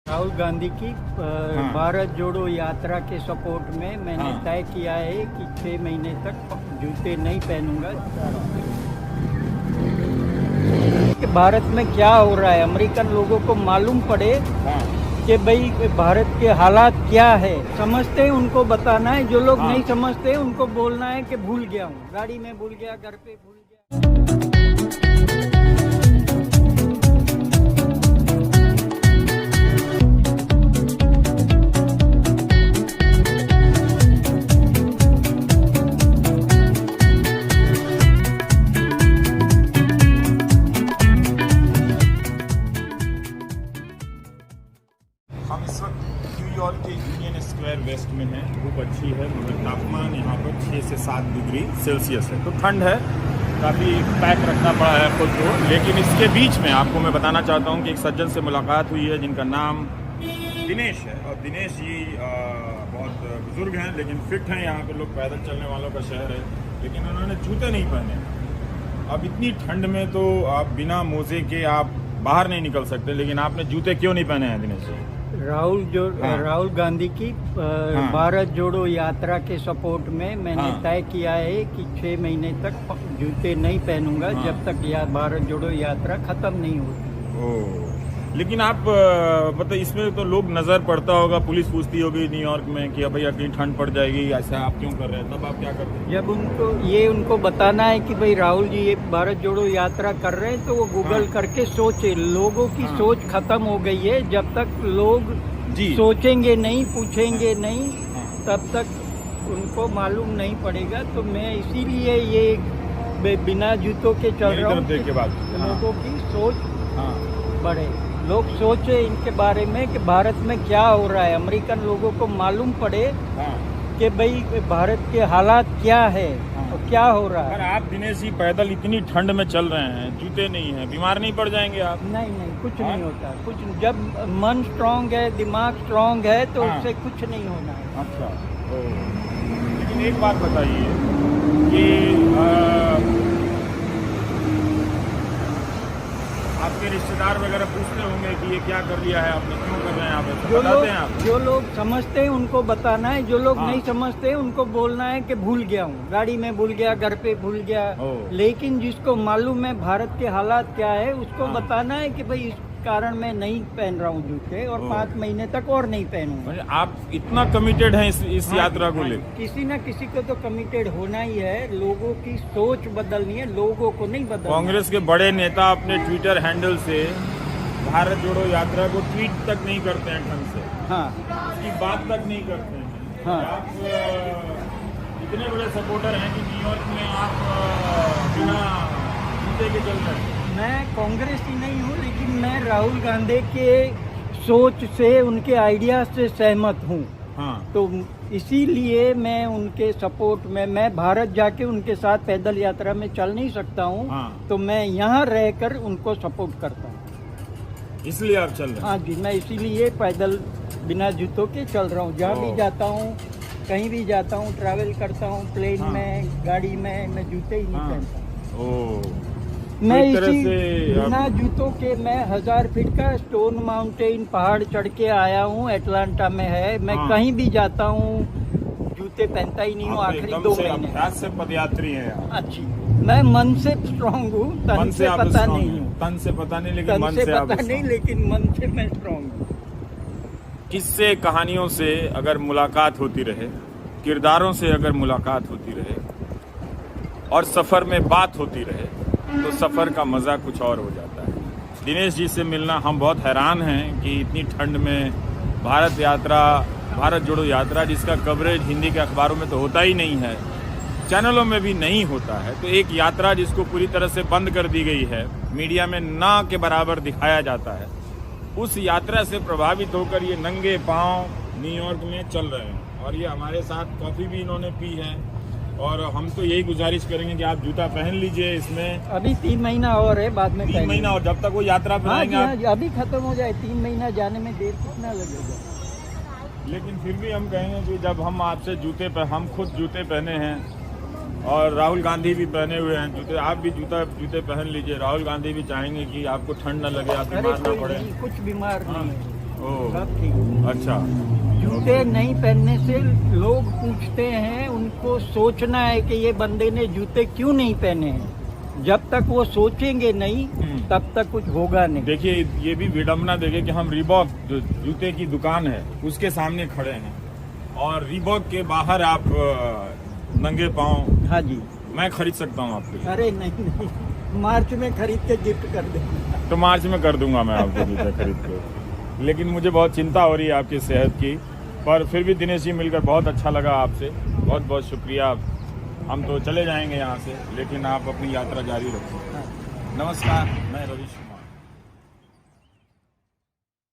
राहुल गांधी की भारत जोड़ो यात्रा के सपोर्ट में मैंने तय किया है कि 6 महीने तक जूते नहीं पहनूंगा। कि भारत में क्या हो रहा है, अमेरिकन लोगों को मालूम पड़े कि भाई भारत के हालात क्या है। समझते हैं उनको बताना है, जो लोग नहीं समझते उनको बोलना है कि भूल गया हूँ, गाड़ी में भूल गया, घर पे भूल गया। हम इस वक्त न्यूयॉर्क के यूनियन स्क्वायर वेस्ट में हैं। धूप अच्छी है मगर तापमान यहाँ पर 6 से 7 डिग्री सेल्सियस है, तो ठंड है, काफ़ी पैक रखना पड़ा है खुद को। लेकिन इसके बीच में आपको मैं बताना चाहता हूँ कि एक सज्जन से मुलाकात हुई है जिनका नाम दिनेश है। और दिनेश जी बहुत बुजुर्ग हैं लेकिन फिट हैं। यहाँ पर लोग पैदल चलने वालों का शहर है, लेकिन उन्होंने जूते नहीं पहने। अब इतनी ठंड में तो आप बिना मोजे के आप बाहर नहीं निकल सकते, लेकिन आपने जूते क्यों नहीं पहने हैं दिनेश जी? राहुल गांधी की भारत जोड़ो यात्रा के सपोर्ट में मैंने तय किया है कि 6 महीने तक जूते नहीं पहनूंगा जब तक भारत जोड़ो यात्रा खत्म नहीं होती। लेकिन आप मतलब इसमें तो लोग नजर पड़ता होगा, पुलिस पूछती होगी न्यूयॉर्क में कि भाई इतनी ठंड पड़ जाएगी, ऐसा आप क्यों कर रहे हैं, तब आप क्या करते हैं? जब उनको बताना है कि भाई राहुल जी ये भारत जोड़ो यात्रा कर रहे हैं, तो वो गूगल करके सोचे। लोगों की सोच खत्म हो गई है। जब तक लोग सोचेंगे नहीं, पूछेंगे नहीं, तब तक उनको मालूम नहीं पड़ेगा। तो मैं इसीलिए ये बिना जूतों के चल रहा हूँ। लोगों की सोच बढ़े, लोग सोचे इनके बारे में कि भारत में क्या हो रहा है, अमेरिकन लोगों को मालूम पड़े कि भाई भारत के हालात क्या है और क्या हो रहा है। पर आप दिनेश जी पैदल इतनी ठंड में चल रहे हैं, जूते नहीं हैं, बीमार नहीं पड़ जाएंगे आप? नहीं, कुछ नहीं होता। कुछ जब मन स्ट्रांग है, दिमाग स्ट्रांग है, तो उससे कुछ नहीं होना है। अच्छा, लेकिन एक बात बताइए कि आपके रिश्तेदार वगैरह पूछते होंगे कि ये क्या कर लिया है आपने, क्यों कर रहे हैं आप, बताते हैं आप? जो लोग समझते हैं उनको बताना है, जो लोग नहीं समझते उनको बोलना है कि भूल गया हूँ, गाड़ी में भूल गया, घर पे भूल गया। लेकिन जिसको मालूम है भारत के हालात क्या है, उसको बताना है कि भाई इस कारण मैं नहीं पहन रहा हूँ जूते, और 5 महीने तक और नहीं पहनूंगा। आप इतना कमिटेड हैं इस यात्रा को लेकर? किसी न किसी को तो कमिटेड होना ही है। लोगों की सोच बदलनी है, लोगों को नहीं बदलना। कांग्रेस के बड़े नेता अपने ट्विटर हैंडल से भारत जोड़ो यात्रा को ट्वीट तक नहीं करते हैं ढंग से, उसकी बात तक नहीं करते हैं। आप इतने बड़े सपोर्टर हैं कि न्यूयॉर्क में आप बिना जूते के चल रहे हैं। मैं कांग्रेस ही नहीं हूँ, लेकिन मैं राहुल गांधी के सोच से, उनके आइडिया से सहमत हूँ। तो इसीलिए मैं उनके सपोर्ट में, मैं भारत जाके उनके साथ पैदल यात्रा में चल नहीं सकता हूँ। तो मैं यहाँ रहकर उनको सपोर्ट करता हूँ, इसलिए आप चल रहे हैं? हाँ जी, मैं इसीलिए पैदल बिना जूतों के चल रहा हूँ। जहाँ भी जाता हूँ, कहीं भी जाता हूँ, ट्रैवल करता हूँ, प्लेन में, गाड़ी में, मैं जूते ही नहीं पहनता। मैं इसी बिना जूतों के, मैं 1000 फीट का स्टोन माउंटेन पहाड़ चढ़ के आया हूँ, एटलांटा में है। मैं कहीं भी जाता हूँ जूते पहनता ही नहीं हूँ आखिरी 2 महीने से पदयात्री है। अच्छी, मैं मन से स्ट्रांग हूँ, तन से पता नहीं हूँ। तन से पता नहीं, लेकिन मन से पता नहीं, लेकिन मन से मैं स्ट्रांग हूँ। किस्से कहानियों से अगर मुलाकात होती रहे, किरदारों से अगर मुलाकात होती रहे, और सफर में बात होती रहे, तो सफर का मजा कुछ और हो जाता है। दिनेश जी से मिलना, हम बहुत हैरान हैं कि इतनी ठंड में भारत जोड़ो यात्रा जिसका कवरेज हिंदी के अखबारों में तो होता ही नहीं है, चैनलों में भी नहीं होता है, तो एक यात्रा जिसको पूरी तरह से बंद कर दी गई है, मीडिया में ना के बराबर दिखाया जाता है, उस यात्रा से प्रभावित होकर ये नंगे पांव न्यूयॉर्क में चल रहे हैं। और ये हमारे साथ कॉफी भी इन्होंने पी है, और हम तो यही गुजारिश करेंगे कि आप जूता पहन लीजिए। इसमें अभी 3 महीना और है, बाद में 3 महीना और, जब तक वो यात्रा पहनेंगे। अभी खत्म हो जाए, 3 महीना जाने में देर कितना लगेगा? लेकिन फिर भी हम कहेंगे कि जब हम आपसे हम खुद जूते पहने हैं, और राहुल गांधी भी पहने हुए हैं जूते, आप भी जूते पहन लीजिए। राहुल गांधी भी चाहेंगे कि आपको ठंड न लगे, आप बीमार न पड़े। कुछ बीमार नहीं, ओह, सब ठीक। अच्छा। जूते नहीं पहनने से लोग पूछते हैं, उनको सोचना है कि ये बंदे ने जूते क्यों नहीं पहने हैं। जब तक वो सोचेंगे नहीं तब तक कुछ होगा नहीं। देखिए ये भी विडम्बना देखिए कि हम रिबॉक जो जूते की दुकान है उसके सामने खड़े हैं और रिबॉक के बाहर आप नंगे पांव। हाँ जी। मैं खरीद सकता हूँ आपके लिए? अरे नहीं, मार्च में खरीद के गिफ्ट कर देंगे। तो मार्च में कर दूंगा मैं आपको जूते खरीद के। लेकिन मुझे बहुत चिंता हो रही है आपकी सेहत की, पर फिर भी दिनेश जी मिलकर बहुत अच्छा लगा आपसे, बहुत बहुत शुक्रिया। हम तो चले जाएंगे यहाँ से, लेकिन आप अपनी यात्रा जारी रखें। नमस्कार, मैं रविश।